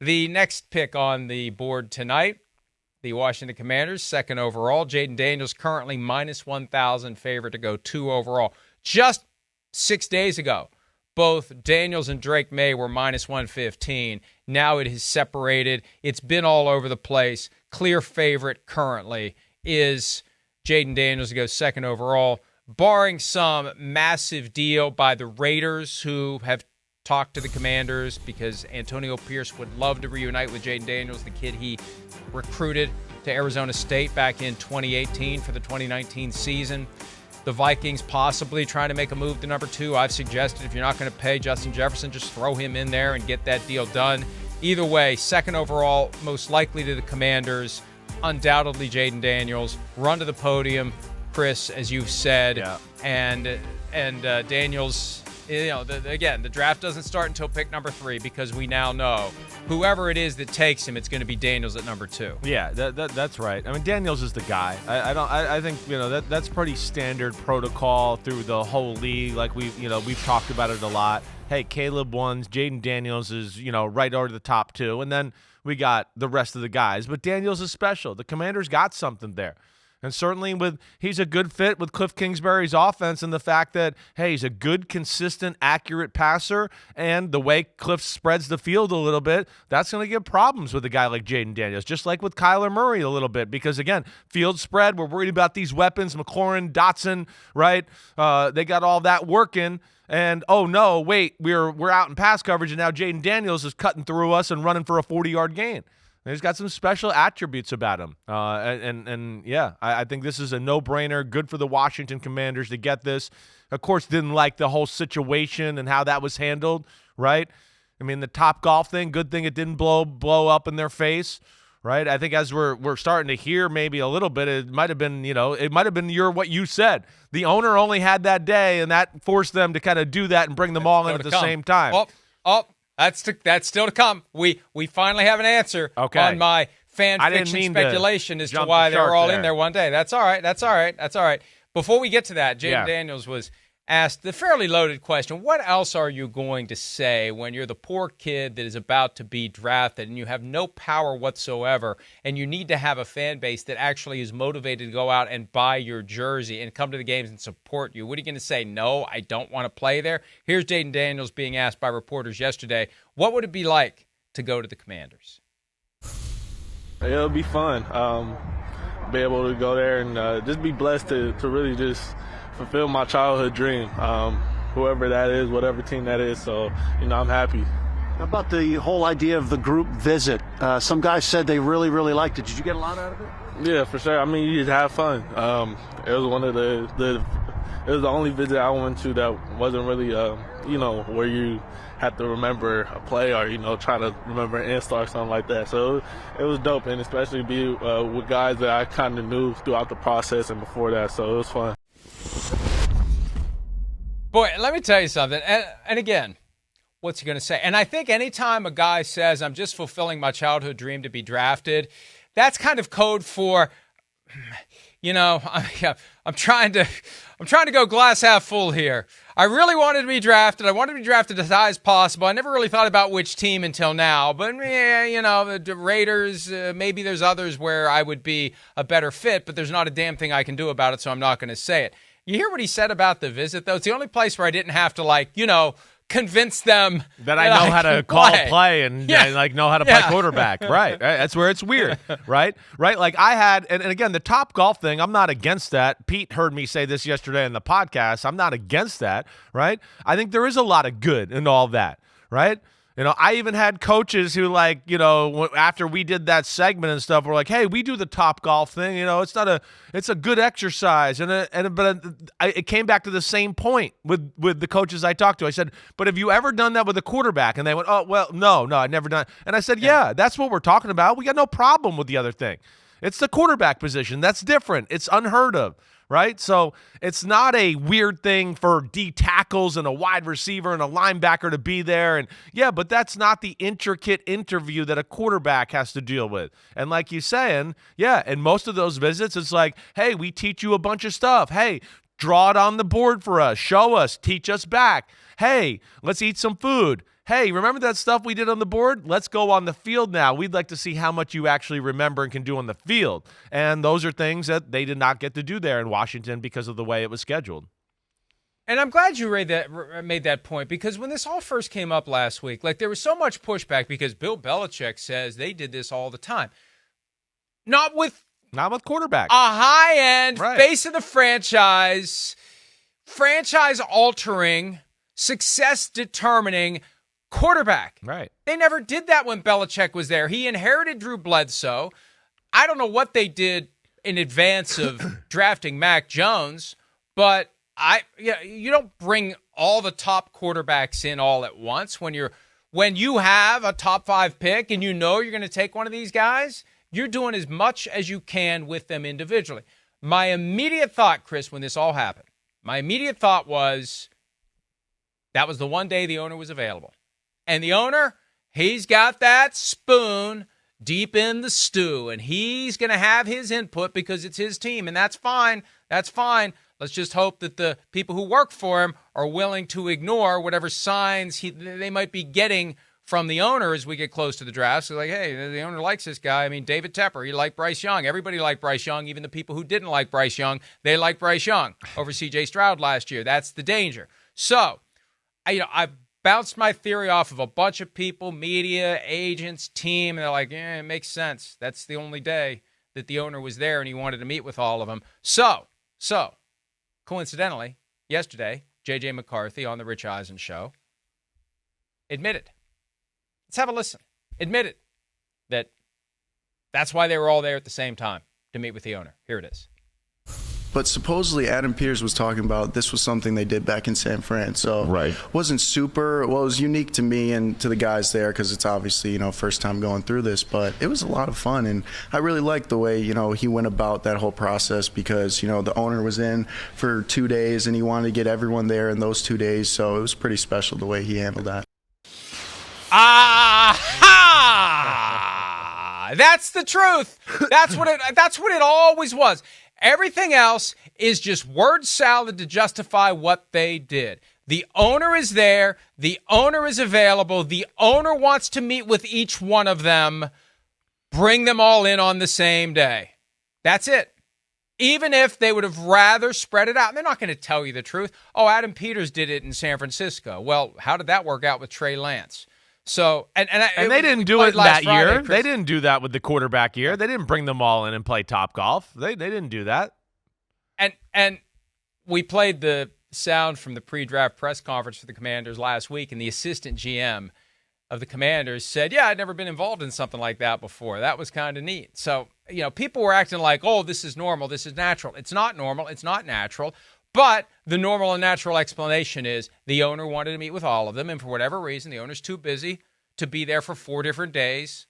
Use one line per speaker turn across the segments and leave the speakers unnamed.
The next pick on the board tonight, the Washington Commanders, second overall. Jayden Daniels currently minus 1,000, favorite to go 2 overall. Just 6 days ago, both Daniels and Drake May were minus 115. Now it has separated. It's been all over the place. Clear favorite currently is Jayden Daniels to go second overall, barring some massive deal by the Raiders, who have talked to the Commanders because Antonio Pierce would love to reunite with Jayden Daniels, the kid he recruited to Arizona State back in 2018 for the 2019 season. The Vikings possibly trying to make a move to number 2. I've suggested if you're not going to pay Justin Jefferson, just throw him in there and get that deal done. Either way, second overall, most likely to the Commanders, undoubtedly Jayden Daniels. Run to the podium, Chris, as you've said.
Yeah.
And Daniels, again, the draft doesn't start until pick number 3 because we now know whoever it is that takes him, it's going to be Daniels at number 2.
Yeah, that's right. I mean, Daniels is the guy. I think that's pretty standard protocol through the whole league. Like we've talked about it a lot. Hey, Caleb won. Jayden Daniels is right over the top 2, and then we got the rest of the guys. But Daniels is special. The Commanders got something there. And certainly he's a good fit with Cliff Kingsbury's offense, and the fact that, hey, he's a good, consistent, accurate passer, and the way Cliff spreads the field a little bit, that's going to give problems with a guy like Jayden Daniels, just like with Kyler Murray a little bit, because, again, field spread, we're worried about these weapons, McLaurin, Dotson, right? They got all that working, and, oh, no, wait, we're out in pass coverage, and now Jayden Daniels is cutting through us and running for a 40-yard gain. He's got some special attributes about him. I think this is a no-brainer. Good for the Washington Commanders to get this. Of course, didn't like the whole situation and how that was handled, right? I mean, the Topgolf thing, good thing it didn't blow up in their face, right? I think as we're starting to hear maybe a little bit, it might have been, what you said. The owner only had that day, and that forced them to kind of do that and bring them all in at the same time.
That's still to come. We finally have an answer on my fan fiction speculation as to why they were all in there one day. That's all right. Before we get to that, Jayden Daniels was asked the fairly loaded question, what else are you going to say when you're the poor kid that is about to be drafted and you have no power whatsoever and you need to have a fan base that actually is motivated to go out and buy your jersey and come to the games and support you? What are you going to say? No, I don't want to play there. Here's Jayden Daniels being asked by reporters yesterday, what would it be like to go to the Commanders?
It'll be fun. Be able to go there and just be blessed to really just fulfill my childhood dream, whoever that is, whatever team that is. So, I'm happy.
How about the whole idea of the group visit? Some guys said they really, really liked it. Did you get a lot out of it?
Yeah, for sure. I mean, you just have fun. It was one of it was the only visit I went to that wasn't really, where you had to remember a play or, try to remember an install or something like that. So it was dope, and especially be with guys that I kind of knew throughout the process and before that. So it was fun.
Boy, let me tell you something. And again, what's he going to say? And I think anytime a guy says, I'm just fulfilling my childhood dream to be drafted, that's kind of code for, I'm trying to go glass half full here. I really wanted to be drafted. I wanted to be drafted as high as possible. I never really thought about which team until now. But, the Raiders, maybe there's others where I would be a better fit, but there's not a damn thing I can do about it, so I'm not going to say it. You hear what he said about the visit, though? It's the only place where I didn't have to, convince them
that I know how to call a play and know how to play quarterback. Right. That's where it's weird. Right. Like I had, and again, the Topgolf thing, I'm not against that. Pete heard me say this yesterday in the podcast. I'm not against that. Right. I think there is a lot of good in all that. Right. I even had coaches who after we did that segment and stuff, were like, hey, we do the Topgolf thing. It's a good exercise. But it came back to the same point with the coaches I talked to. I said, but have you ever done that with a quarterback? And they went, oh, well, no, I've never done it. And I said, yeah, that's what we're talking about. We got no problem with the other thing. It's the quarterback position. That's different. It's unheard of. Right? So it's not a weird thing for D tackles and a wide receiver and a linebacker to be there. And but that's not the intricate interview that a quarterback has to deal with. And like you're saying, in most of those visits, it's like, hey, we teach you a bunch of stuff. Hey, draw it on the board for us. Show us. Teach us back. Hey, let's eat some food. hey, remember that stuff we did on the board? Let's go on the field now. We'd like to see how much you actually remember and can do on the field. And those are things that they did not get to do there in Washington because of the way it was scheduled.
And I'm glad you made that point, because when this all first came up last week, like, there was so much pushback because Bill Belichick says they did this all the time. Not with
quarterback.
A high-end,
right,
face of the franchise-altering, success-determining quarterback.
Right.
They never did that when Belichick was there. He inherited Drew Bledsoe. I don't know what they did in advance of drafting Mac Jones, but you don't bring all the top quarterbacks in all at once. When you have a top 5 pick and you know you're going to take one of these guys, you're doing as much as you can with them individually. My immediate thought, Chris, when this all happened, was that was the one day the owner was available. And the owner, he's got that spoon deep in the stew, and he's going to have his input because it's his team, and that's fine. That's fine. Let's just hope that the people who work for him are willing to ignore whatever signs they might be getting from the owner as we get close to the draft. So, like, hey, the owner likes this guy. I mean, David Tepper, he liked Bryce Young. Everybody liked Bryce Young. Even the people who didn't like Bryce Young, they liked Bryce Young over C.J. Stroud last year. That's the danger. So, I've bounced my theory off of a bunch of people, media, agents, team, and they're like, it makes sense. That's the only day that the owner was there and he wanted to meet with all of them. So, coincidentally, yesterday, J.J. McCarthy on the Rich Eisen show admitted. Let's have a listen. Admitted that's why they were all there at the same time to meet with the owner. Here it is.
But supposedly Adam Peters was talking about this was something they did back in San Fran. So
right.
Wasn't super, well, it was unique to me and to the guys there because it's obviously, first time going through this. But it was a lot of fun. And I really liked the way, he went about that whole process because, the owner was in for 2 days and he wanted to get everyone there in those 2 days. So it was pretty special the way he handled that.
Aha! That's the truth. That's what it always was. Everything else is just word salad to justify what they did. The owner is there. The owner is available. The owner wants to meet with each one of them. Bring them all in on the same day. That's it. Even if they would have rather spread it out. They're not going to tell you the truth. Oh, Adam Peters did it in San Francisco. Well, how did that work out with Trey Lance? So, and
they didn't do it that
Friday,
year.
Chris.
They didn't do that with the quarterback year. They didn't bring them all in and play Topgolf. They didn't do that.
And we played the sound from the pre-draft press conference for the Commanders last week, and the assistant GM of the Commanders said, yeah, I'd never been involved in something like that before. That was kind of neat. So, people were acting like, oh, this is normal, this is natural. It's not normal, it's not natural. But the normal and natural explanation is the owner wanted to meet with all of them, and for whatever reason, the owner's too busy to be there for 4 different days.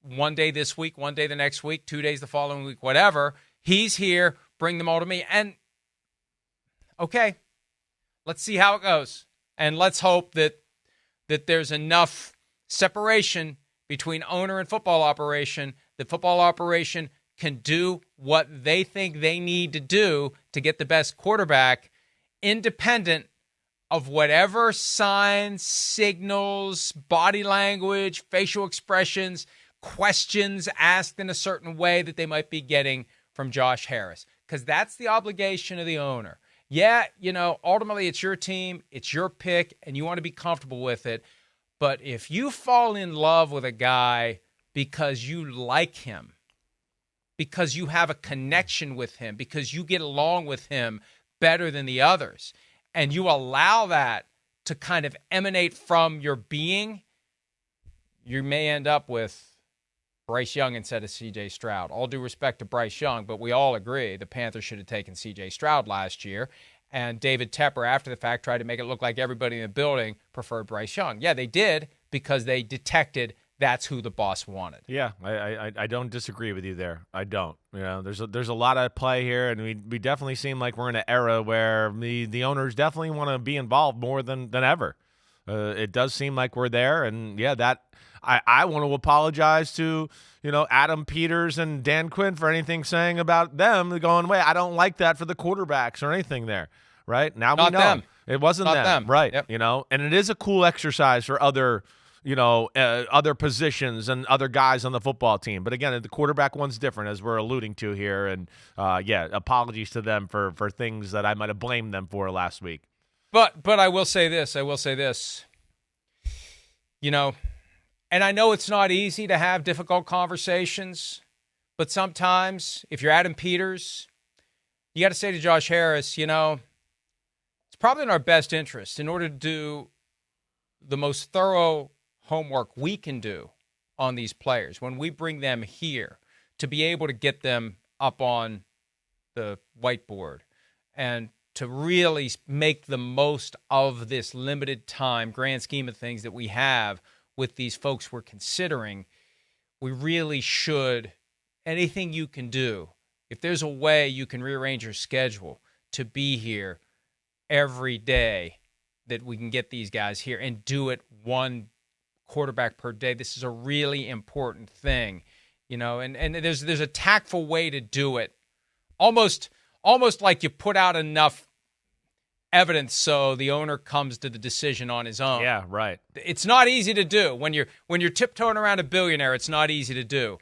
One day this week, one day the next week, 2 days the following week, whatever. He's here, bring them all to me. And, okay, let's see how it goes. And let's hope that there's enough separation between owner and football operation, that football operation can do what they think they need to do to get the best quarterback, independent of whatever signs, signals, body language, facial expressions, questions asked in a certain way that they might be getting from Josh Harris. Because that's the obligation of the owner. Yeah, ultimately it's your team, it's your pick, and you want to be comfortable with it. But if you fall in love with a guy because you like him, because you have a connection with him, because you get along with him better than the others, and you allow that to kind of emanate from your being, you may end up with Bryce Young instead of C.J. Stroud. All due respect to Bryce Young, but we all agree the Panthers should have taken C.J. Stroud last year, and David Tepper, after the fact, tried to make it look like everybody in the building preferred Bryce Young. Yeah, they did, because they detected that's who the boss wanted.
Yeah, I don't disagree with you there. I don't. There's a lot of play here, and we definitely seem like we're in an era where the owners definitely want to be involved more than ever. It does seem like we're there, and yeah, that I want to apologize to Adam Peters and Dan Quinn for anything saying about them going, wait, I don't like that for the quarterbacks or anything there. Right now,
Not
we know
them.
It wasn't
Not them.
Right.
Yep.
And it is a cool exercise for other other positions and other guys on the football team. But again, the quarterback one's different, as we're alluding to here. And apologies to them for things that I might have blamed them for last week.
But I will say this. And I know it's not easy to have difficult conversations, but sometimes if you're Adam Peters, you got to say to Josh Harris, it's probably in our best interest, in order to do the most thorough homework we can do on these players when we bring them here, to be able to get them up on the whiteboard and to really make the most of this limited time, grand scheme of things that we have with these folks we're considering. We really should, anything you can do, if there's a way you can rearrange your schedule to be here every day, that we can get these guys here and do it one quarterback per day. This is a really important thing, and there's a tactful way to do it. Almost like you put out enough evidence so the owner comes to the decision on his own.
Yeah, right.
It's not easy to do. When you're tiptoeing around a billionaire, it's not easy to do.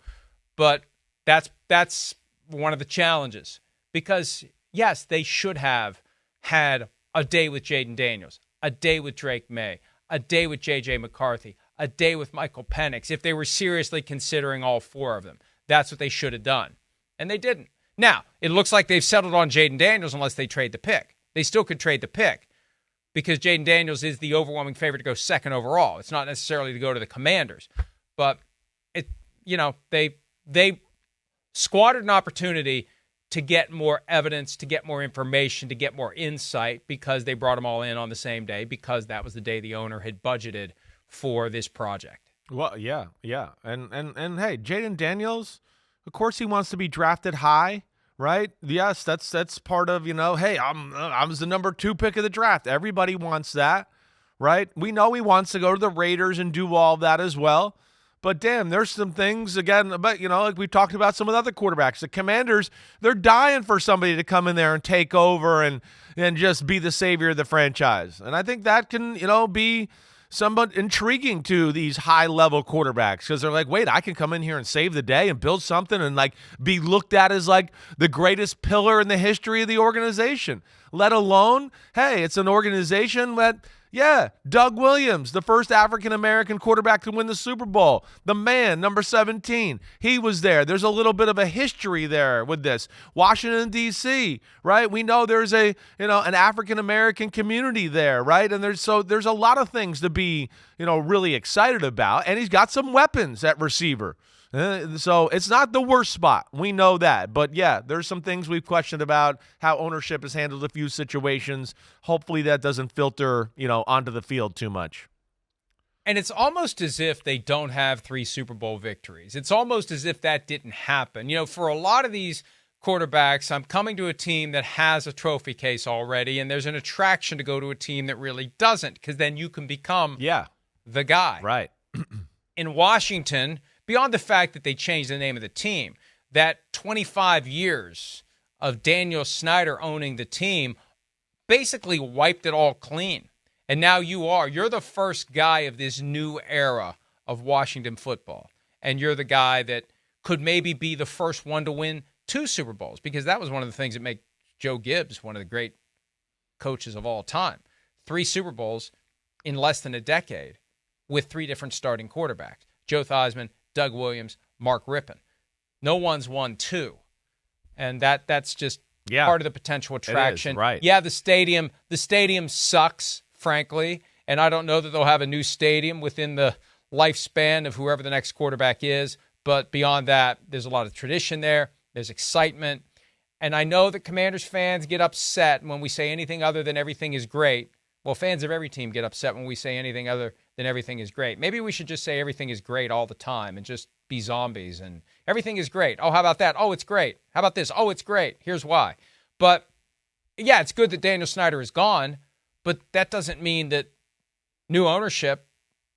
But that's one of the challenges. Because, yes, they should have had a day with Jayden Daniels, a day with Drake May, a day with J.J. McCarthy, a day with Michael Penix, if they were seriously considering all four of them. That's what they should have done. And they didn't. Now, it looks like they've settled on Jayden Daniels unless they trade the pick. They still could trade the pick because Jayden Daniels is the overwhelming favorite to go second overall. It's not necessarily to go to the Commanders. But, they squandered an opportunity to get more evidence, to get more information, to get more insight, because they brought them all in on the same day, because that was the day the owner had budgeted for this project.
Well, yeah. And hey, Jayden Daniels, of course he wants to be drafted high, right? Yes, that's part of, hey, I was the number 2 pick of the draft. Everybody wants that, right? We know he wants to go to the Raiders and do all that as well. But damn, there's some things, again, about, like we talked about some of the other quarterbacks. The Commanders, they're dying for somebody to come in there and take over and just be the savior of the franchise. And I think that can, be somewhat intriguing to these high-level quarterbacks, because they're like, wait, I can come in here and save the day and build something and, be looked at as, the greatest pillar in the history of the organization. Let alone, hey, it's an organization that, yeah, Doug Williams, the first African-American quarterback to win the Super Bowl. The man, number 17, he was there. There's a little bit of a history there with this. Washington, D.C., right? We know there's an African-American community there, right? And there's a lot of things to be, really excited about. And he's got some weapons at receiver. So it's not the worst spot. We know that. But, yeah, there's some things we've questioned about how ownership has handled a few situations. Hopefully that doesn't filter, onto the field too much.
And it's almost as if they don't have 3 Super Bowl victories. It's almost as if that didn't happen. For a lot of these quarterbacks, I'm coming to a team that has a trophy case already, and there's an attraction to go to a team that really doesn't, because then you can become the guy.
Right.
In Washington, beyond the fact that they changed the name of the team, that 25 years of Daniel Snyder owning the team basically wiped it all clean. And now you're the first guy of this new era of Washington football. And you're the guy that could maybe be the first one to win 2 Super Bowls, because that was one of the things that make Joe Gibbs one of the great coaches of all time. 3 Super Bowls in less than a decade with 3 different starting quarterbacks. Joe Theismann, Doug Williams, Mark Rippon. No one's won 2. And that's just part of the potential attraction.
It is, right.
Yeah, the stadium sucks, frankly, and I don't know that they'll have a new stadium within the lifespan of whoever the next quarterback is, but beyond that, there's a lot of tradition there. There's excitement. And I know that Commanders fans get upset when we say anything other than everything is great. Well, fans of every team get upset when we say anything other than everything is great. Maybe we should just say everything is great all the time and just be zombies and everything is great. Oh, how about that? Oh, it's great. How about this? Oh, it's great. Here's why. But, yeah, it's good that Daniel Snyder is gone, but that doesn't mean that new ownership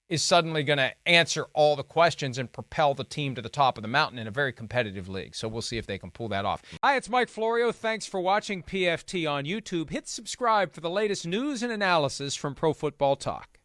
is suddenly going to answer all the questions and propel the team to the top of the mountain in a very competitive league. So we'll see if they can pull that off. Hi, it's Mike Florio. Thanks for watching PFT on YouTube. Hit subscribe for the latest news and analysis from Pro Football Talk.